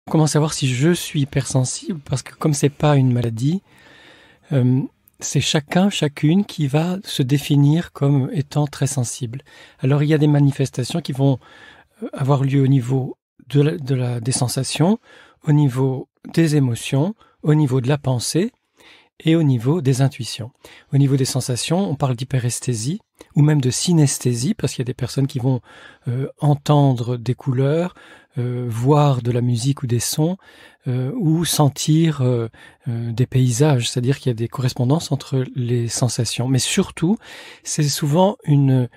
Comment savoir si je suis hypersensible? Parce que comme c'est pas une maladie, c'est chacune qui va se définir comme étant très sensible. Alors il y a des manifestations qui vont avoir lieu au niveau des sensations, au niveau des émotions, au niveau de la pensée et au niveau des intuitions. Au niveau des sensations, on parle d'hyperesthésie ou même de synesthésie, parce qu'il y a des personnes qui vont entendre des couleurs, voir de la musique ou des sons, ou sentir des paysages, c'est-à-dire qu'il y a des correspondances entre les sensations. Mais surtout, c'est souvent une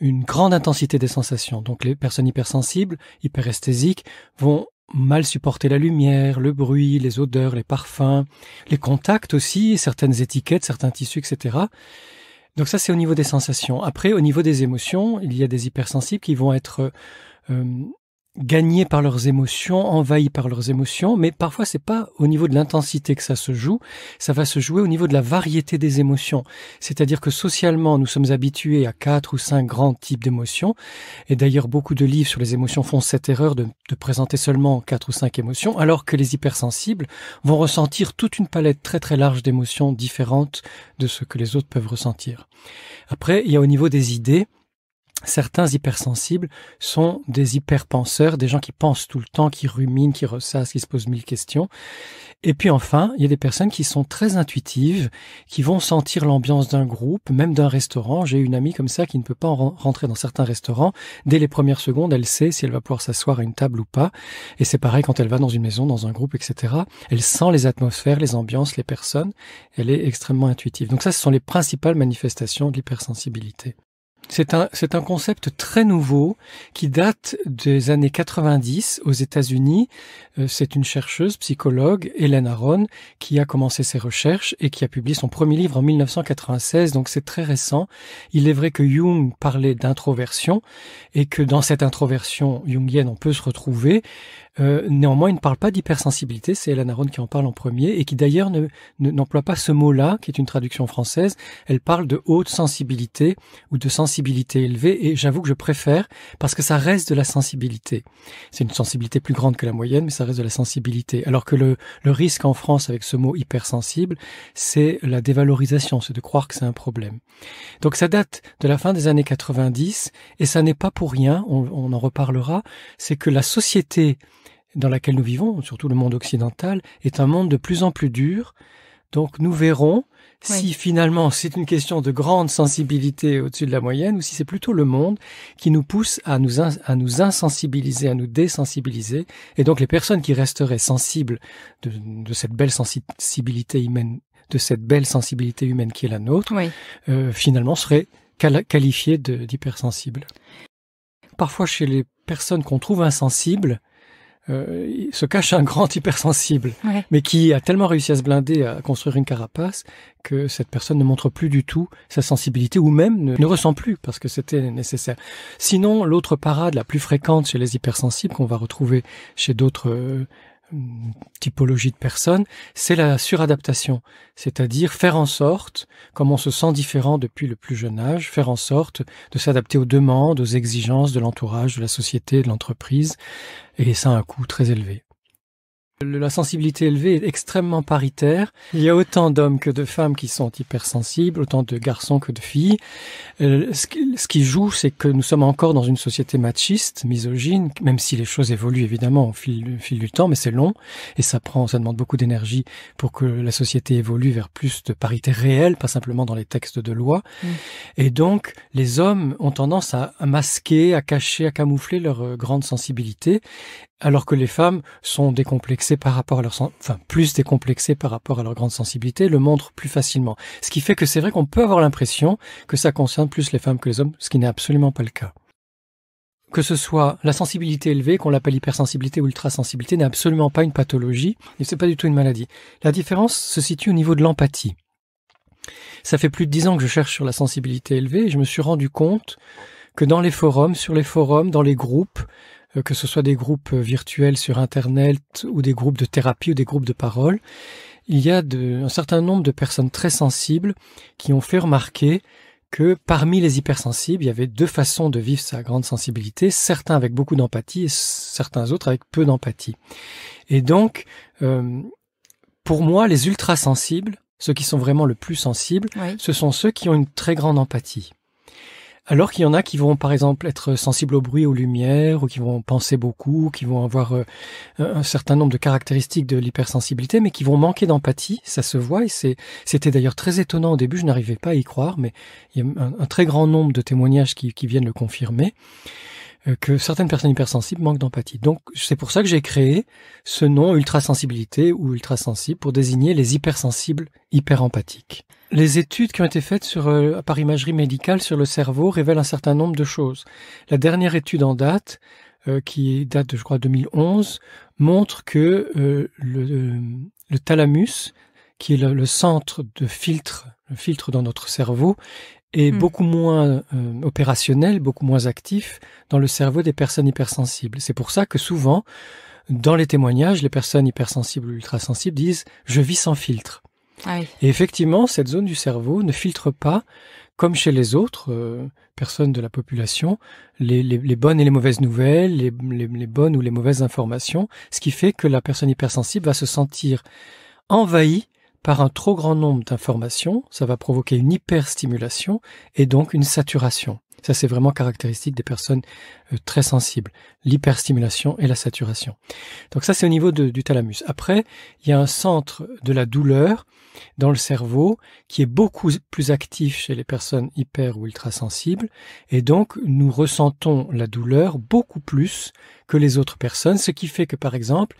grande intensité des sensations. Donc les personnes hypersensibles, hyperesthésiques, vont mal supporter la lumière, le bruit, les odeurs, les parfums, les contacts aussi, certaines étiquettes, certains tissus, etc. Donc ça, c'est au niveau des sensations. Après, au niveau des émotions, il y a des hypersensibles qui vont être gagnés par leurs émotions, envahis par leurs émotions, mais parfois c'est pas au niveau de l'intensité que ça se joue, ça va se jouer au niveau de la variété des émotions. C'est-à-dire que socialement, nous sommes habitués à 4 ou 5 grands types d'émotions, et d'ailleurs beaucoup de livres sur les émotions font cette erreur de présenter seulement 4 ou 5 émotions, alors que les hypersensibles vont ressentir toute une palette très très large d'émotions différentes de ce que les autres peuvent ressentir. Après, il y a au niveau des idées, certains hypersensibles sont des hyperpenseurs, des gens qui pensent tout le temps, qui ruminent, qui ressassent, qui se posent 1000 questions. Et puis enfin, il y a des personnes qui sont très intuitives, qui vont sentir l'ambiance d'un groupe, même d'un restaurant. J'ai une amie comme ça qui ne peut pas rentrer dans certains restaurants. Dès les premières secondes, elle sait si elle va pouvoir s'asseoir à une table ou pas. Et c'est pareil quand elle va dans une maison, dans un groupe, etc. Elle sent les atmosphères, les ambiances, les personnes. Elle est extrêmement intuitive. Donc ça, ce sont les principales manifestations de l'hypersensibilité. C'est un concept très nouveau qui date des années 90 aux États-Unis. C'est une chercheuse, psychologue, Helen Aron, qui a commencé ses recherches et qui a publié son premier livre en 1996, donc c'est très récent. Il est vrai que Jung parlait d'introversion et que dans cette introversion jungienne, on peut se retrouver. Néanmoins, il ne parle pas d'hypersensibilité, c'est Helen Aron qui en parle en premier et qui d'ailleurs n'emploie pas ce mot-là, qui est une traduction française. Elle parle de haute sensibilité ou de sensibilité élevée et j'avoue que je préfère parce que ça reste de la sensibilité. C'est une sensibilité plus grande que la moyenne, mais ça reste de la sensibilité. Alors que le risque en France avec ce mot hypersensible, c'est la dévalorisation, c'est de croire que c'est un problème. Donc ça date de la fin des années 90 et ça n'est pas pour rien, on en reparlera, c'est que la société dans laquelle nous vivons, surtout le monde occidental, est un monde de plus en plus dur. Donc nous verrons si finalement c'est une question de grande sensibilité au-dessus de la moyenne ou si c'est plutôt le monde qui nous pousse à nous insensibiliser, à nous désensibiliser. Et donc les personnes qui resteraient sensibles de cette belle sensibilité humaine, de cette belle sensibilité humaine qui est la nôtre, finalement seraient qualifiées d'hypersensibles. Parfois chez les personnes qu'on trouve insensibles, se cache un grand hypersensible, mais qui a tellement réussi à se blinder, à construire une carapace, que cette personne ne montre plus du tout sa sensibilité, ou même ne ressent plus, parce que c'était nécessaire. Sinon, l'autre parade la plus fréquente chez les hypersensibles, qu'on va retrouver chez d'autres typologie de personnes, c'est la suradaptation, c'est-à-dire faire en sorte, comme on se sent différent depuis le plus jeune âge, faire en sorte de s'adapter aux demandes, aux exigences de l'entourage, de la société, de l'entreprise, et ça a un coût très élevé. La sensibilité élevée est extrêmement paritaire. Il y a autant d'hommes que de femmes qui sont hypersensibles, autant de garçons que de filles. Ce qui joue, c'est que nous sommes encore dans une société machiste, misogyne, même si les choses évoluent évidemment au fil du temps, mais c'est long et ça demande beaucoup d'énergie pour que la société évolue vers plus de parité réelle, pas simplement dans les textes de loi. Et donc, les hommes ont tendance à masquer, à cacher, à camoufler leur grande sensibilité, alors que les femmes sont décomplexées par rapport à plus décomplexées par rapport à leur grande sensibilité, le montrent plus facilement. Ce qui fait que c'est vrai qu'on peut avoir l'impression que ça concerne plus les femmes que les hommes, ce qui n'est absolument pas le cas. Que ce soit la sensibilité élevée, qu'on l'appelle hypersensibilité ou ultrasensibilité, n'est absolument pas une pathologie, et c'est pas du tout une maladie. La différence se situe au niveau de l'empathie. Ça fait plus de 10 ans que je cherche sur la sensibilité élevée, et je me suis rendu compte que dans les forums, sur les forums, dans les groupes, que ce soit des groupes virtuels sur Internet ou des groupes de thérapie ou des groupes de parole, il y a un certain nombre de personnes très sensibles qui ont fait remarquer que parmi les hypersensibles, il y avait 2 façons de vivre sa grande sensibilité, certains avec beaucoup d'empathie et certains autres avec peu d'empathie. Et donc, pour moi, les ultrasensibles, ceux qui sont vraiment le plus sensibles, ce sont ceux qui ont une très grande empathie. Alors qu'il y en a qui vont, par exemple, être sensibles au bruit, aux lumières, ou qui vont penser beaucoup, qui vont avoir un certain nombre de caractéristiques de l'hypersensibilité, mais qui vont manquer d'empathie, ça se voit, et c'était d'ailleurs très étonnant au début, je n'arrivais pas à y croire, mais il y a un très grand nombre de témoignages qui viennent le confirmer, que certaines personnes hypersensibles manquent d'empathie. Donc c'est pour ça que j'ai créé ce nom ultrasensibilité ou ultrasensible pour désigner les hypersensibles hyperempathiques. Les études qui ont été faites par imagerie médicale sur le cerveau révèlent un certain nombre de choses. La dernière étude en date, qui date de, je crois, 2011, montre que le thalamus, qui est le centre de filtre, le filtre dans notre cerveau, est beaucoup moins opérationnel, beaucoup moins actif dans le cerveau des personnes hypersensibles. C'est pour ça que souvent, dans les témoignages, les personnes hypersensibles ou ultrasensibles disent « je vis sans filtre ». Ah oui. Et effectivement, cette zone du cerveau ne filtre pas, comme chez les autres personnes de la population, les bonnes et les mauvaises nouvelles, les bonnes ou les mauvaises informations, ce qui fait que la personne hypersensible va se sentir envahie par un trop grand nombre d'informations. Ça va provoquer une hyperstimulation et donc une saturation. Ça, c'est vraiment caractéristique des personnes très sensibles, l'hyperstimulation et la saturation. Donc ça, c'est au niveau du thalamus. Après, il y a un centre de la douleur dans le cerveau qui est beaucoup plus actif chez les personnes hyper ou ultrasensibles. Et donc, nous ressentons la douleur beaucoup plus que les autres personnes, ce qui fait que, par exemple,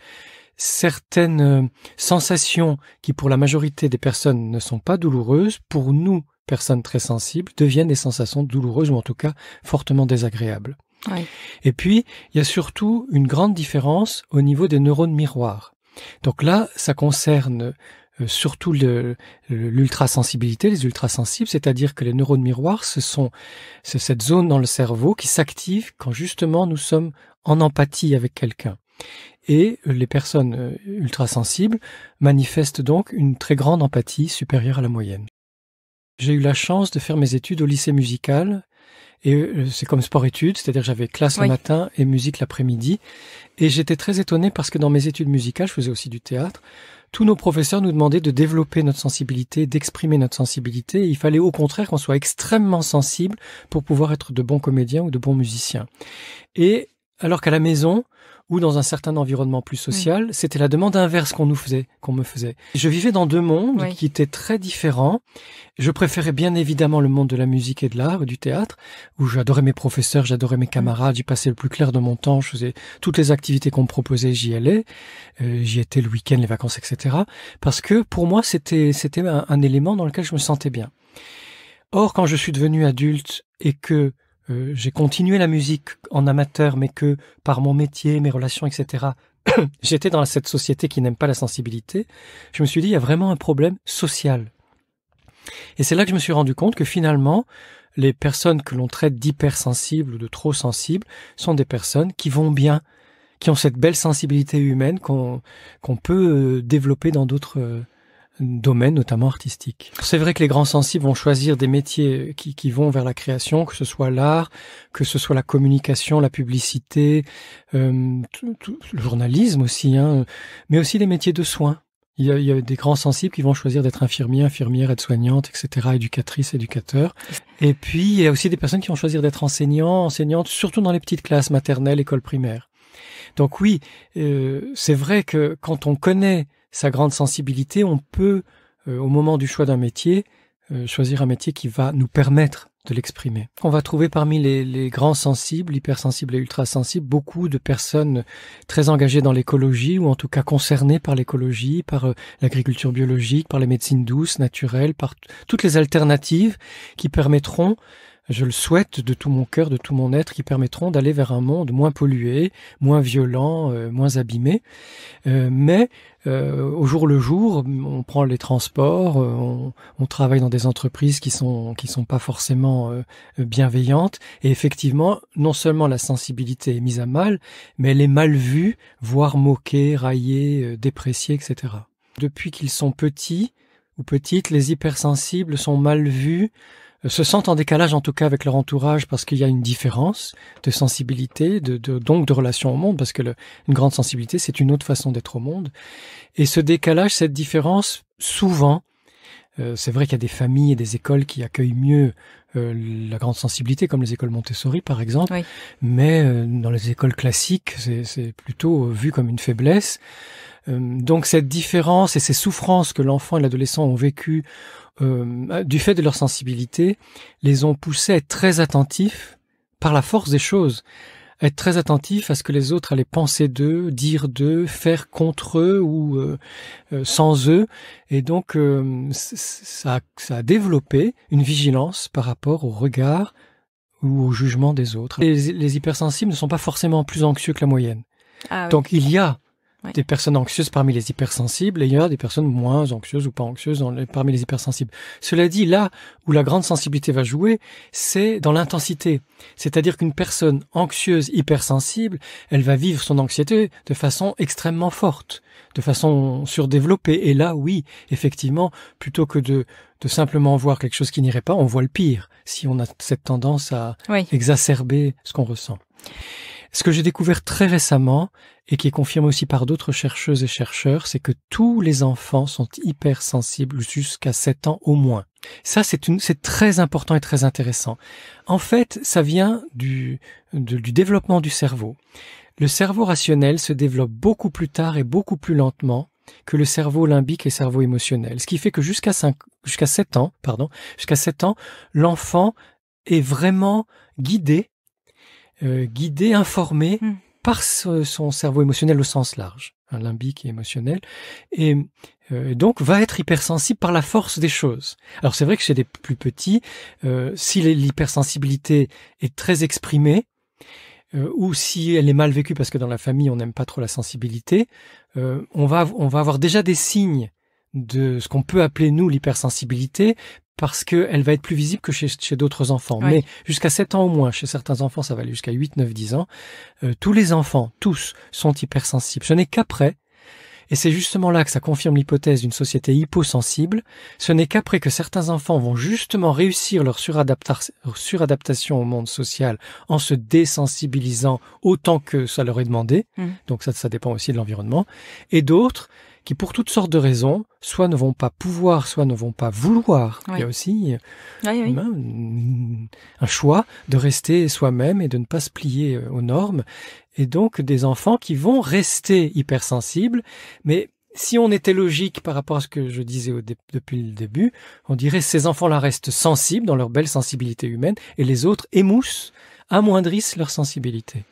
certaines sensations qui, pour la majorité des personnes, ne sont pas douloureuses, pour nous, personnes très sensibles, deviennent des sensations douloureuses ou en tout cas fortement désagréables. Oui. Et puis, il y a surtout une grande différence au niveau des neurones miroirs. Donc là, ça concerne surtout l'ultrasensibilité, les ultrasensibles, c'est-à-dire que les neurones miroirs, c'est cette zone dans le cerveau qui s'active quand justement nous sommes en empathie avec quelqu'un. Et les personnes ultrasensibles manifestent donc une très grande empathie supérieure à la moyenne. J'ai eu la chance de faire mes études au lycée musical, et c'est comme sport-études, c'est-à-dire j'avais classe le matin et musique l'après-midi, et j'étais très étonné parce que dans mes études musicales, je faisais aussi du théâtre, tous nos professeurs nous demandaient de développer notre sensibilité, d'exprimer notre sensibilité, et il fallait au contraire qu'on soit extrêmement sensible pour pouvoir être de bons comédiens ou de bons musiciens. Et alors qu'à la maison, ou dans un certain environnement plus social, c'était la demande inverse qu'on me faisait. Je vivais dans deux mondes qui étaient très différents. Je préférais bien évidemment le monde de la musique et de l'art, du théâtre, où j'adorais mes professeurs, j'adorais mes camarades, j'y passais le plus clair de mon temps, je faisais toutes les activités qu'on me proposait, j'y allais, j'y étais le week-end, les vacances, etc. Parce que pour moi, c'était un élément dans lequel je me sentais bien. Or, quand je suis devenu adulte et que j'ai continué la musique en amateur, mais que par mon métier, mes relations, etc., j'étais dans cette société qui n'aime pas la sensibilité, je me suis dit, il y a vraiment un problème social. Et c'est là que je me suis rendu compte que finalement, les personnes que l'on traite d'hypersensibles ou de trop sensibles sont des personnes qui vont bien, qui ont cette belle sensibilité humaine qu'on peut développer dans d'autres domaines, notamment artistiques. C'est vrai que les grands sensibles vont choisir des métiers qui vont vers la création, que ce soit l'art, que ce soit la communication, la publicité, le journalisme aussi, mais aussi les métiers de soins. Il y a des grands sensibles qui vont choisir d'être infirmiers, infirmières, aides-soignantes, etc., éducatrices, éducateurs. Et puis, il y a aussi des personnes qui vont choisir d'être enseignants, enseignantes, surtout dans les petites classes maternelles, écoles primaires. Donc oui, c'est vrai que quand on connaît sa grande sensibilité, on peut, au moment du choix d'un métier, choisir un métier qui va nous permettre de l'exprimer. On va trouver parmi les grands sensibles, hypersensibles et ultrasensibles, beaucoup de personnes très engagées dans l'écologie, ou en tout cas concernées par l'écologie, par l'agriculture biologique, par les médecines douces, naturelles, par toutes les alternatives qui permettront, je le souhaite de tout mon cœur, de tout mon être, qui permettront d'aller vers un monde moins pollué, moins violent, moins abîmé. Mais au jour le jour, on prend les transports, on travaille dans des entreprises qui sont pas forcément bienveillantes. Et effectivement, non seulement la sensibilité est mise à mal, mais elle est mal vue, voire moquée, raillée, dépréciée, etc. Depuis qu'ils sont petits ou petites, les hypersensibles sont mal vus se sentent en décalage en tout cas avec leur entourage parce qu'il y a une différence de sensibilité, donc de relation au monde, parce que une grande sensibilité, c'est une autre façon d'être au monde. Et ce décalage, cette différence, souvent, c'est vrai qu'il y a des familles et des écoles qui accueillent mieux la grande sensibilité, comme les écoles Montessori par exemple, oui. mais dans les écoles classiques, c'est plutôt vu comme une faiblesse. Donc cette différence et ces souffrances que l'enfant et l'adolescent ont vécues du fait de leur sensibilité, les ont poussés à être très attentifs par la force des choses, à être très attentifs à ce que les autres allaient penser d'eux, dire d'eux, faire contre eux ou sans eux. Et donc ça a développé une vigilance par rapport au regard ou au jugement des autres. Les hypersensibles ne sont pas forcément plus anxieux que la moyenne. Ah, oui. Donc il y a Ouais. des personnes anxieuses parmi les hypersensibles et il y a des personnes moins anxieuses ou pas anxieuses parmi les hypersensibles. Cela dit, là où la grande sensibilité va jouer, c'est dans l'intensité. C'est-à-dire qu'une personne anxieuse, hypersensible, elle va vivre son anxiété de façon extrêmement forte, de façon surdéveloppée. Et là, oui, effectivement, plutôt que de simplement voir quelque chose qui n'irait pas, on voit le pire, si on a cette tendance à exacerber ce qu'on ressent. Ce que j'ai découvert très récemment, et qui est confirmé aussi par d'autres chercheuses et chercheurs, c'est que tous les enfants sont hypersensibles jusqu'à 7 ans au moins. Ça, c'est très important et très intéressant. En fait, ça vient du développement du cerveau. Le cerveau rationnel se développe beaucoup plus tard et beaucoup plus lentement que le cerveau limbique et le cerveau émotionnel. Ce qui fait que jusqu'à 7 ans, l'enfant est vraiment guidé, informé par son cerveau émotionnel au sens large, limbique et émotionnel, et donc va être hypersensible par la force des choses. Alors c'est vrai que chez les plus petits, si l'hypersensibilité est très exprimée, ou si elle est mal vécue parce que dans la famille on n'aime pas trop la sensibilité, on va avoir déjà des signes de ce qu'on peut appeler nous l'hypersensibilité, parce qu'elle va être plus visible que chez d'autres enfants. Oui. Mais jusqu'à 7 ans au moins, chez certains enfants, ça va aller jusqu'à 8, 9, 10 ans, tous les enfants, tous, sont hypersensibles. Ce n'est qu'après, et c'est justement là que ça confirme l'hypothèse d'une société hyposensible, ce n'est qu'après que certains enfants vont justement réussir leur suradaptation au monde social en se désensibilisant autant que ça leur est demandé, donc ça dépend aussi de l'environnement, et d'autres qui, pour toutes sortes de raisons, soit ne vont pas pouvoir, soit ne vont pas vouloir. Oui. Il y a aussi un choix de rester soi-même et de ne pas se plier aux normes. Et donc, des enfants qui vont rester hypersensibles. Mais si on était logique par rapport à ce que je disais depuis le début, on dirait que ces enfants-là restent sensibles dans leur belle sensibilité humaine et les autres émoussent, amoindrissent leur sensibilité.